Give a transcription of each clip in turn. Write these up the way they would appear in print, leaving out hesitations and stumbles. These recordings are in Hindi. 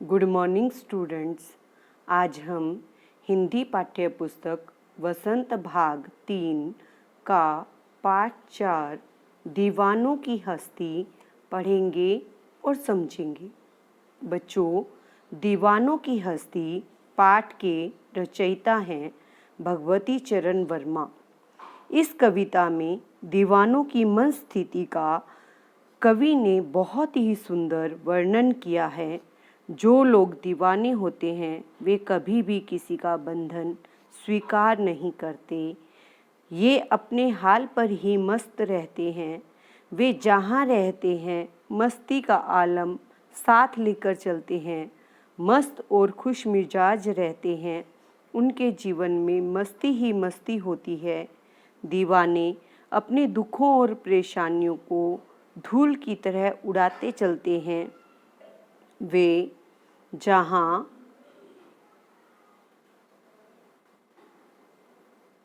Good morning students. आज हम हिंदी पाठ्य पुस्तक वसंत भाग 3 का पाठ 4 दीवानों की हस्ती पढ़ेंगे और समझेंगे। बच्चों, दीवानों की हस्ती पाठ के रचयिता हैं भगवती चरण वर्मा। इस कविता में दीवानों की मन स्थिति का कवि ने बहुत ही सुंदर वर्णन किया है। जो लोग दीवाने होते हैं वे कभी भी किसी का बंधन स्वीकार नहीं करते। ये अपने हाल पर ही मस्त रहते हैं। वे जहाँ रहते हैं मस्ती का आलम साथ लेकर चलते हैं। मस्त और खुश मिजाज रहते हैं। उनके जीवन में मस्ती ही मस्ती होती है। दीवाने अपने दुखों और परेशानियों को धूल की तरह उड़ाते चलते हैं। वे जहाँ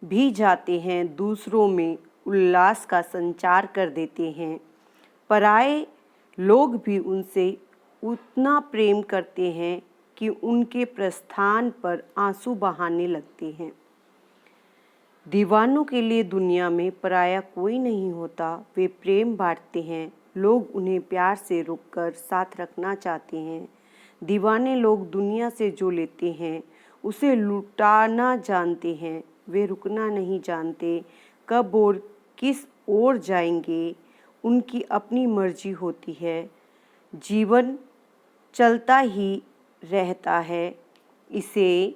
भी जाते हैं दूसरों में उल्लास का संचार कर देते हैं। पराये लोग भी उनसे उतना प्रेम करते हैं कि उनके प्रस्थान पर आंसू बहाने लगते हैं। दीवानों के लिए दुनिया में पराया कोई नहीं होता। वे प्रेम बांटते हैं। लोग उन्हें प्यार से रोककर साथ रखना चाहते हैं। दीवाने लोग दुनिया से जो लेते हैं उसे लुटाना जानते हैं। वे रुकना नहीं जानते। कब और किस ओर जाएंगे उनकी अपनी मर्जी होती है। जीवन चलता ही रहता है, इसे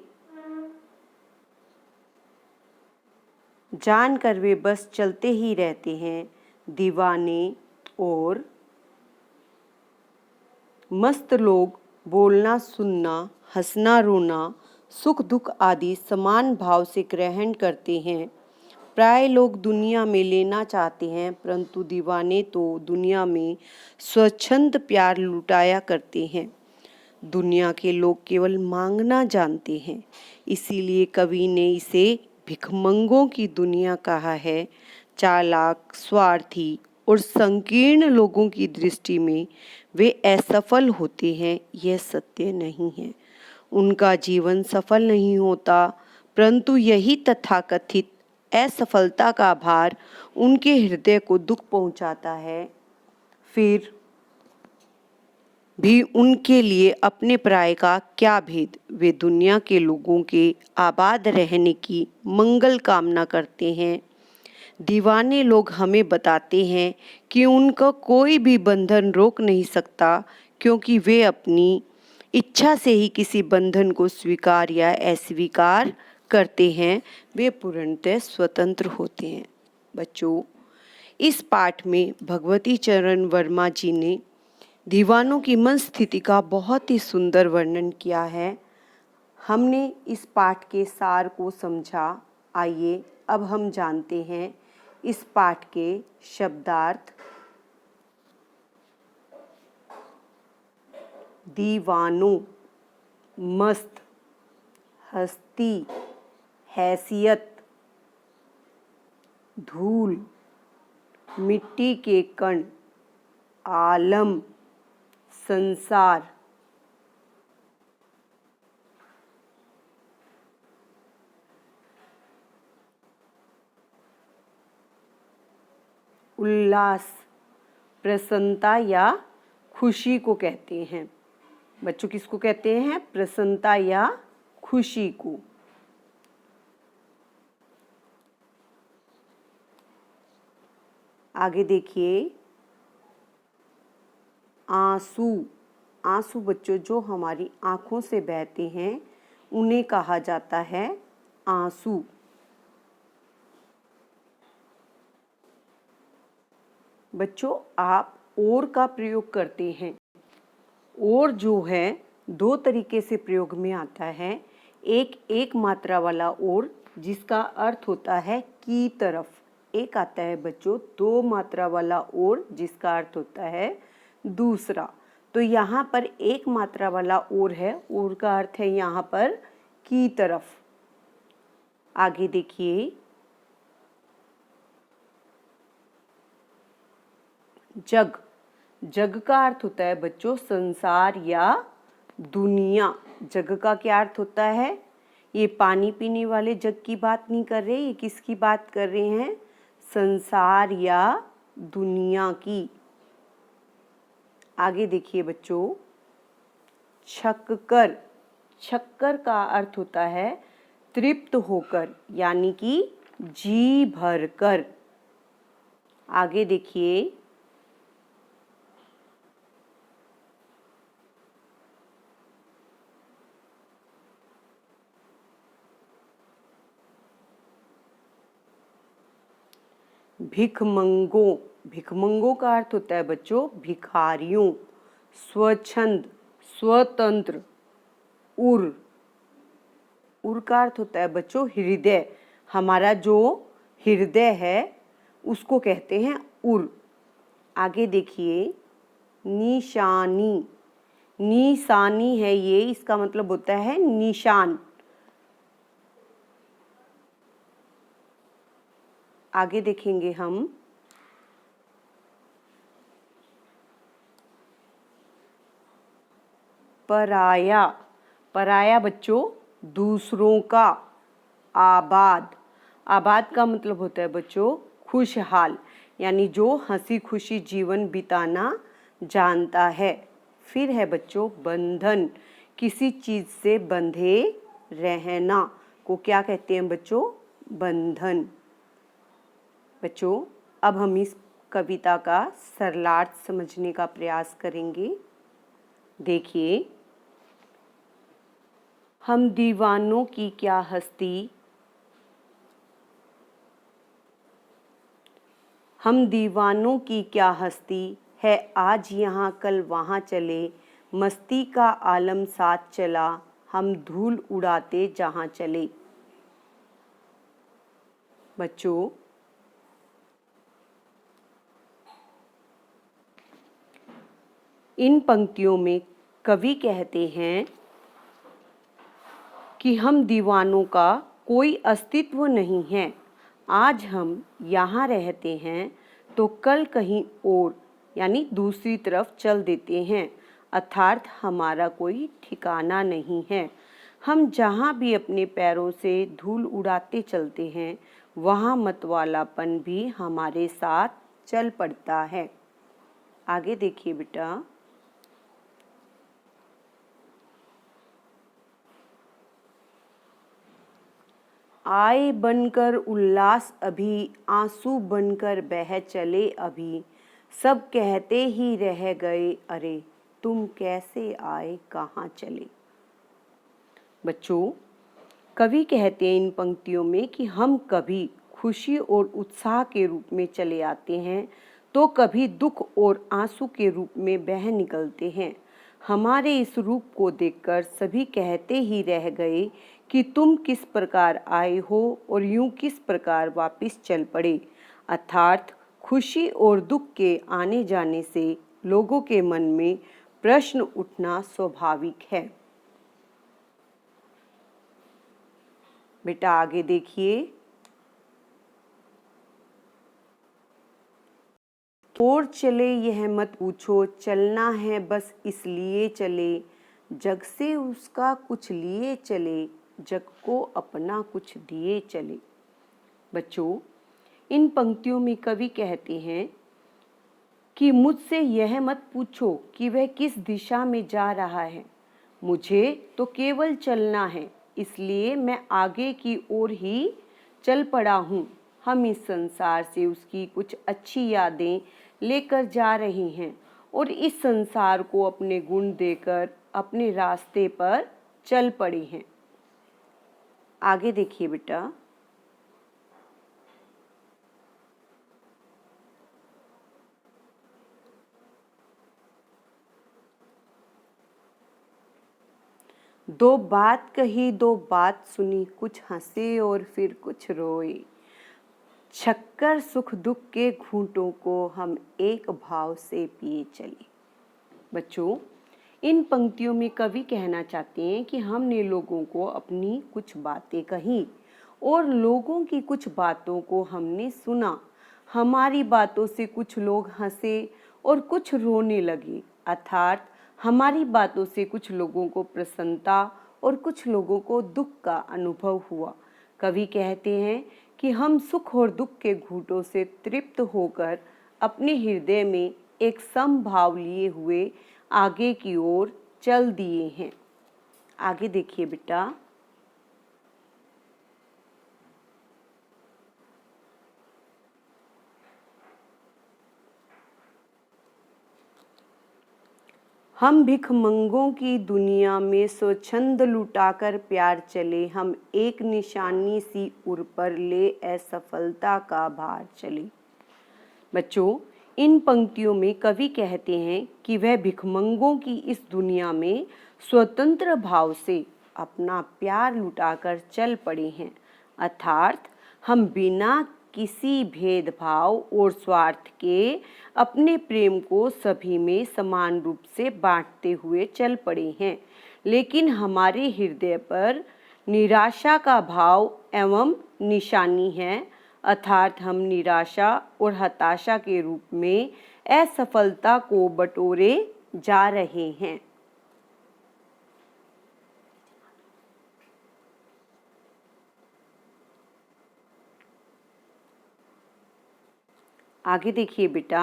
जानकर वे बस चलते ही रहते हैं। दीवाने और मस्त लोग बोलना सुनना, हंसना रोना, सुख दुख आदि समान भाव से ग्रहण करते हैं। प्राय लोग दुनिया में लेना चाहते हैं, परंतु दीवाने तो दुनिया में स्वच्छंद प्यार लुटाया करते हैं। दुनिया के लोग केवल मांगना जानते हैं, इसीलिए कवि ने इसे भिखमंगों की दुनिया कहा है। चालाक, स्वार्थी और संकीर्ण लोगों की दृष्टि में वे असफल होते हैं, यह सत्य नहीं है। उनका जीवन सफल नहीं होता, परंतु यही तथाकथित असफलता का भार उनके हृदय को दुख पहुंचाता है। फिर भी उनके लिए अपने पराये का क्या भेद। वे दुनिया के लोगों के आबाद रहने की मंगल कामना करते हैं। दीवाने लोग हमें बताते हैं कि उनका कोई भी बंधन रोक नहीं सकता, क्योंकि वे अपनी इच्छा से ही किसी बंधन को स्वीकार या अस्वीकार करते हैं। वे पूर्णतः स्वतंत्र होते हैं। बच्चों, इस पाठ में भगवती चरण वर्मा जी ने दीवानों की मन स्थिति का बहुत ही सुंदर वर्णन किया है। हमने इस पाठ के सार को समझा। आइए अब हम जानते हैं इस पाठ के शब्दार्थ। दीवानों, मस्त, हस्ती, हैसियत, धूल, मिट्टी के कण, आलम, संसार। उल्लास, प्रसन्नता या खुशी को कहते हैं। बच्चों, किसको कहते हैं? प्रसन्नता या खुशी को। आगे देखिए, आंसू। आंसू बच्चों जो हमारी आंखों से बहते हैं उन्हें कहा जाता है आंसू। बच्चों, आप और का प्रयोग करते हैं। और जो है दो तरीके से प्रयोग में आता है। एक मात्रा वाला और, जिसका अर्थ होता है की तरफ। एक आता है बच्चों दो मात्रा वाला और, जिसका अर्थ होता है दूसरा। तो यहाँ पर एक मात्रा वाला और है, और का अर्थ है यहाँ पर की तरफ। आगे देखिए, जग। जग का अर्थ होता है बच्चों संसार या दुनिया, जग का क्या अर्थ होता है? ये पानी पीने वाले जग की बात नहीं कर रहे, ये किसकी बात कर रहे हैं? संसार या दुनिया की। आगे देखिए बच्चों, छक्कर। छक्कर का अर्थ होता है तृप्त होकर, यानी कि जी भर कर। आगे देखिए, भिखमंगों। भिखमंगों का अर्थ होता है बच्चों भिखारियों। स्वच्छंद, स्वतंत्र। उर, उर का अर्थ होता है बच्चों हृदय। हमारा जो हृदय है उसको कहते हैं उर। आगे देखिए, निशानी। निशानी है ये, इसका मतलब होता है निशान। आगे देखेंगे हम, पराया। पराया बच्चों दूसरों का। आबाद। आबाद का मतलब होता है बच्चों खुशहाल, यानी जो हंसी खुशी जीवन बिताना जानता है। फिर है बच्चों बंधन। किसी चीज से बंधे रहना को क्या कहते हैं बच्चों? बंधन। बच्चों अब हम इस कविता का सरलार्थ समझने का प्रयास करेंगे। देखिए, हम दीवानों की क्या हस्ती, हम दीवानों की क्या हस्ती है, आज यहाँ कल वहाँ चले, मस्ती का आलम साथ चला, हम धूल उड़ाते जहाँ चले। बच्चों इन पंक्तियों में कवि कहते हैं कि हम दीवानों का कोई अस्तित्व नहीं है। आज हम यहाँ रहते हैं तो कल कहीं और, यानी दूसरी तरफ चल देते हैं, अर्थात हमारा कोई ठिकाना नहीं है। हम जहाँ भी अपने पैरों से धूल उड़ाते चलते हैं, वहाँ मतवालापन भी हमारे साथ चल पड़ता है। आगे देखिए बेटा, आए बनकर उल्लास अभी, आंसू बनकर बह चले अभी, सब कहते ही रह गए अरे, तुम कैसे आए कहाँ चले। बच्चों कवि कहते हैं इन पंक्तियों में कि हम कभी खुशी और उत्साह के रूप में चले आते हैं तो कभी दुख और आंसू के रूप में बह निकलते हैं। हमारे इस रूप को देखकर सभी कहते ही रह गए कि तुम किस प्रकार आए हो और यूं किस प्रकार वापस चल पड़े। अर्थात खुशी और दुख के आने जाने से लोगों के मन में प्रश्न उठना स्वाभाविक है। बेटा आगे देखिए, और चले यह मत पूछो, चलना है बस इसलिए चले, जग से उसका कुछ लिए चले, जग को अपना कुछ दिए चले। बच्चों इन पंक्तियों में कवि कहते हैं कि मुझसे यह मत पूछो कि वह किस दिशा में जा रहा है, मुझे तो केवल चलना है, इसलिए मैं आगे की ओर ही चल पड़ा हूँ। हम इस संसार से उसकी कुछ अच्छी यादें लेकर जा रहे हैं और इस संसार को अपने गुण देकर अपने रास्ते पर चल पड़े हैं। आगे देखिए बेटा, दो बात कही दो बात सुनी, कुछ हंसे और फिर कुछ रोए, छक्कर सुख दुख के घूंटों को हम एक भाव से पिए चले। बच्चों इन पंक्तियों में कवि कहना चाहते हैं कि हमने लोगों को अपनी कुछ बातें कही और लोगों की कुछ बातों को हमने सुना। हमारी बातों से कुछ लोग हंसे और कुछ रोने लगे, अर्थात हमारी बातों से कुछ लोगों को प्रसन्नता और कुछ लोगों को दुख का अनुभव हुआ। कवि कहते हैं कि हम सुख और दुख के घूंटों से तृप्त होकर अपने हृदय में एक समभाव लिए हुए आगे की ओर चल दिए हैं। आगे देखिए बेटा। हम भिखमंगों की दुनिया में स्वच्छंद लुटाकर प्यार चले, हम एक निशानी सी उर पर ले असफलता का भार चले। बच्चों, इन पंक्तियों में कवि कहते हैं कि वह भिखमंगों की इस दुनिया में स्वतंत्र भाव से अपना प्यार लुटाकर चल पड़े हैं, अर्थात हम बिना किसी भेदभाव और स्वार्थ के अपने प्रेम को सभी में समान रूप से बांटते हुए चल पड़े हैं। लेकिन हमारे हृदय पर निराशा का भाव एवं निशानी है, अर्थात हम निराशा और हताशा के रूप में असफलता को बटोरे जा रहे हैं। आगे देखिए बेटा।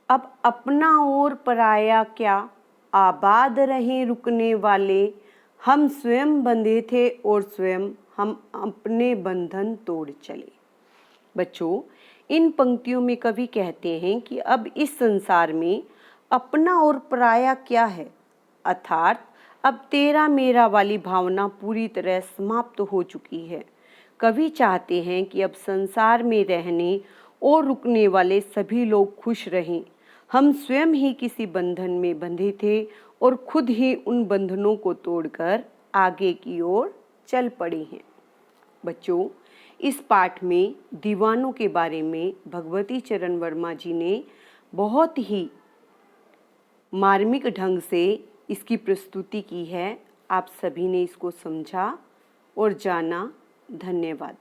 अब अपना और पराया क्या, आबाद रहे रुकने वाले, हम स्वयं बंधे थे और स्वयं हम अपने बंधन तोड़ चले। बच्चों, इन पंक्तियों में कवि कहते हैं कि अब इस संसार में अपना और पराया क्या है, अर्थात अब तेरा मेरा वाली भावना पूरी तरह समाप्त हो चुकी है। कवि चाहते हैं कि अब संसार में रहने और रुकने वाले सभी लोग खुश रहें। हम स्वयं ही किसी बंधन में बंधे थे और खुद ही उन बंधनों को तोड़कर आगे की ओर चल पड़े हैं। बच्चों, इस पाठ में दीवानों के बारे में भगवती चरण वर्मा जी ने बहुत ही मार्मिक ढंग से इसकी प्रस्तुति की है। आप सभी ने इसको समझा और जाना। धन्यवाद।